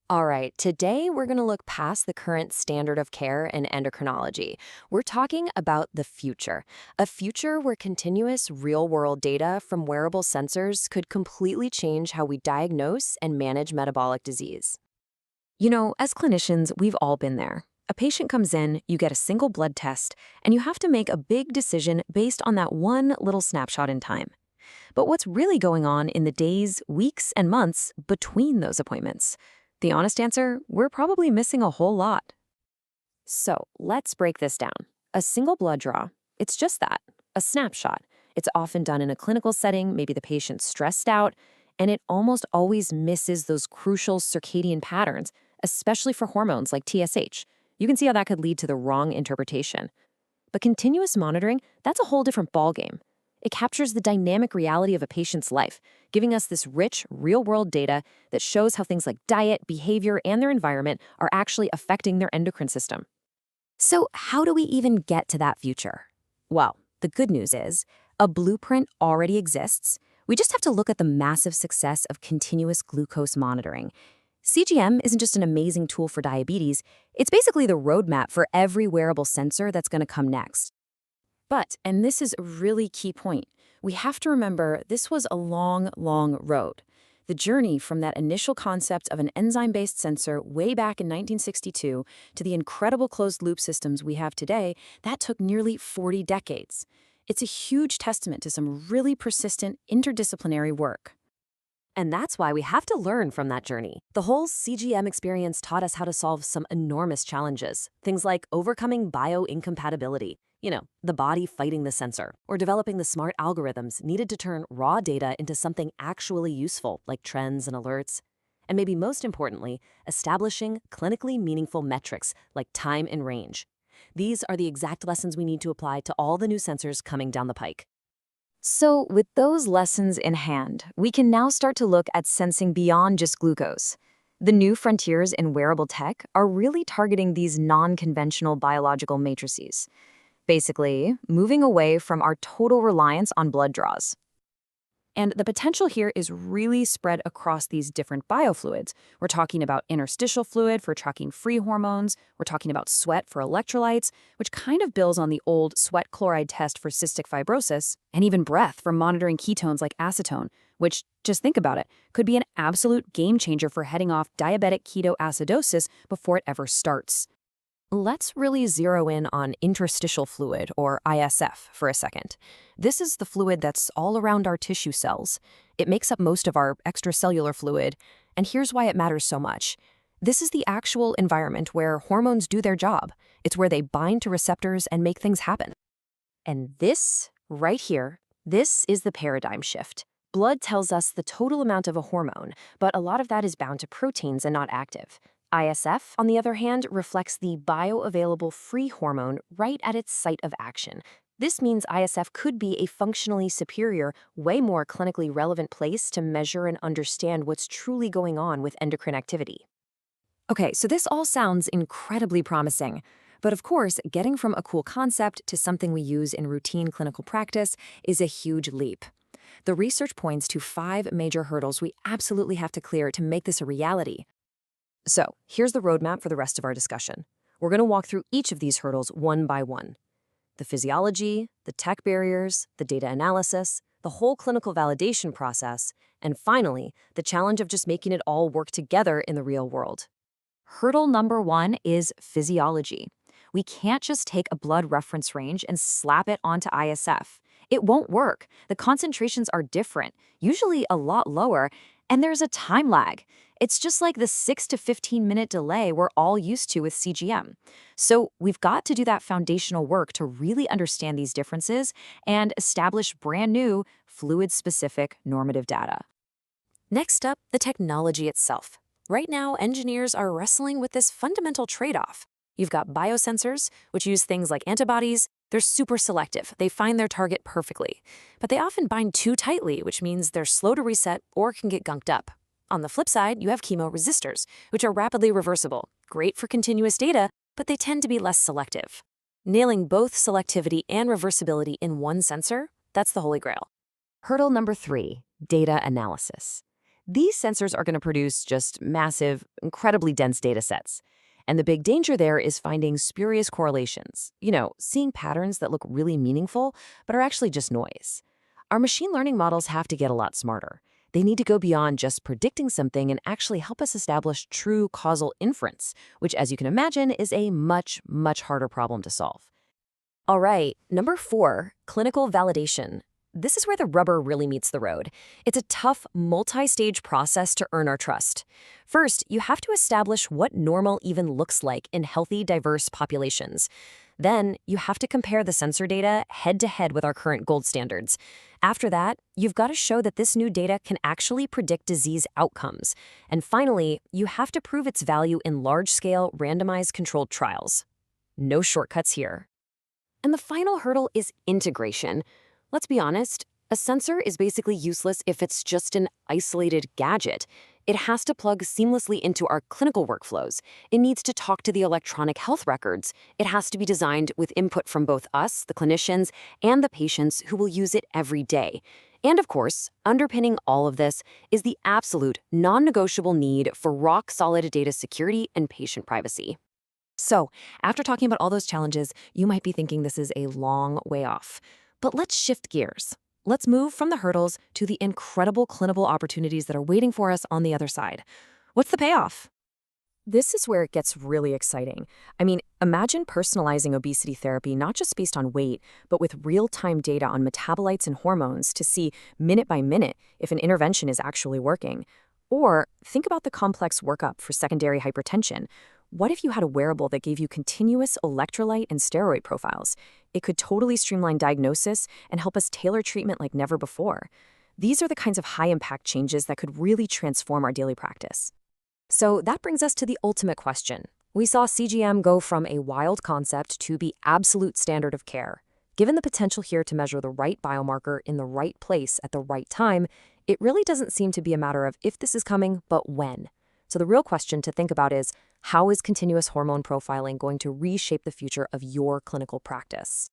All right, today we're going to look past the current standard of care in endocrinology. We're talking about the future, a future where continuous real-world data from wearable sensors could completely change how we diagnose and manage metabolic disease. As clinicians, we've all been there. A patient comes in, you get a single blood test, and you have to make a big decision based on that one little snapshot in time. But what's really going on in the days, weeks, and months between those appointments? The honest answer, we're probably missing a whole lot. So let's break this down. A single blood draw, it's just that, a snapshot. It's often done in a clinical setting, maybe the patient's stressed out, and it almost always misses those crucial circadian patterns, especially for hormones like TSH. You can see how that could lead to the wrong interpretation. But continuous monitoring, that's a whole different ballgame. It captures the dynamic reality of a patient's life, giving us this rich, real-world data that shows how things like diet, behavior, and their environment are actually affecting their endocrine system. So how do we even get to that future? Well, the good news is, a blueprint already exists. We just have to look at the massive success of continuous glucose monitoring. CGM isn't just an amazing tool for diabetes, it's basically the roadmap for every wearable sensor that's going to come next. But, and this is a really key point, we have to remember this was a long, long road. The journey from that initial concept of an enzyme-based sensor way back in 1962 to the incredible closed-loop systems we have today, that took nearly 40 decades. It's a huge testament to some really persistent interdisciplinary work. And that's why we have to learn from that journey. The whole CGM experience taught us how to solve some enormous challenges. Things like overcoming bioincompatibility, the body fighting the sensor, or developing the smart algorithms needed to turn raw data into something actually useful, like trends and alerts. And maybe most importantly, establishing clinically meaningful metrics like time and range. These are the exact lessons we need to apply to all the new sensors coming down the pike. So, with those lessons in hand, we can now start to look at sensing beyond just glucose. The new frontiers in wearable tech are really targeting these non-conventional biological matrices, basically moving away from our total reliance on blood draws. And the potential here is really spread across these different biofluids. We're talking about interstitial fluid for tracking free hormones. We're talking about sweat for electrolytes, which kind of builds on the old sweat chloride test for cystic fibrosis, and even breath for monitoring ketones like acetone, which, just think about it, could be an absolute game changer for heading off diabetic ketoacidosis before it ever starts. Let's really zero in on interstitial fluid, or ISF, for a second. This is the fluid that's all around our tissue cells. It makes up most of our extracellular fluid, and here's why it matters so much. This is the actual environment where hormones do their job. It's where they bind to receptors and make things happen. And this, right here, this is the paradigm shift. Blood tells us the total amount of a hormone, but a lot of that is bound to proteins and not active. ISF, on the other hand, reflects the bioavailable free hormone right at its site of action. This means ISF could be a functionally superior, way more clinically relevant place to measure and understand what's truly going on with endocrine activity. Okay, so this all sounds incredibly promising. But of course, getting from a cool concept to something we use in routine clinical practice is a huge leap. The research points to 5 major hurdles we absolutely have to clear to make this a reality. So, here's the roadmap for the rest of our discussion. We're going to walk through each of these hurdles one by one. The physiology, the tech barriers, the data analysis, the whole clinical validation process, and finally, the challenge of just making it all work together in the real world. Hurdle number 1 is physiology. We can't just take a blood reference range and slap it onto ISF. It won't work. The concentrations are different, usually a lot lower, and there's a time lag. It's just like the 6 to 15-minute delay we're all used to with CGM. So we've got to do that foundational work to really understand these differences and establish brand new, fluid-specific normative data. Next up, the technology itself. Right now, engineers are wrestling with this fundamental trade-off. You've got biosensors, which use things like antibodies. They're super selective. They find their target perfectly. But they often bind too tightly, which means they're slow to reset or can get gunked up. On the flip side, you have chemoresistors, which are rapidly reversible, great for continuous data, but they tend to be less selective. Nailing both selectivity and reversibility in one sensor, that's the holy grail. Hurdle number 3, data analysis. These sensors are going to produce just massive, incredibly dense data sets. And the big danger there is finding spurious correlations, seeing patterns that look really meaningful, but are actually just noise. Our machine learning models have to get a lot smarter. They need to go beyond just predicting something and actually help us establish true causal inference, which, as you can imagine, is a much, much harder problem to solve. All right, number 4, clinical validation. This is where the rubber really meets the road. It's a tough, multi-stage process to earn our trust. First, you have to establish what normal even looks like in healthy, diverse populations. Then, you have to compare the sensor data head-to-head with our current gold standards. After that, you've got to show that this new data can actually predict disease outcomes. And finally, you have to prove its value in large-scale, randomized controlled trials. No shortcuts here. And the final hurdle is integration. Let's be honest, a sensor is basically useless if it's just an isolated gadget. It has to plug seamlessly into our clinical workflows. It needs to talk to the electronic health records. It has to be designed with input from both us, the clinicians, and the patients who will use it every day. And of course, underpinning all of this is the absolute, non-negotiable need for rock-solid data security and patient privacy. So, after talking about all those challenges, you might be thinking this is a long way off. But let's shift gears. Let's move from the hurdles to the incredible clinical opportunities that are waiting for us on the other side. What's the payoff? This is where it gets really exciting. I mean, imagine personalizing obesity therapy not just based on weight, but with real-time data on metabolites and hormones to see minute by minute if an intervention is actually working. Or think about the complex workup for secondary hypertension. What if you had a wearable that gave you continuous electrolyte and steroid profiles? It could totally streamline diagnosis and help us tailor treatment like never before. These are the kinds of high-impact changes that could really transform our daily practice. So that brings us to the ultimate question. We saw CGM go from a wild concept to be absolute standard of care. Given the potential here to measure the right biomarker in the right place at the right time, it really doesn't seem to be a matter of if this is coming, but when. So the real question to think about is, how is continuous hormone profiling going to reshape the future of your clinical practice?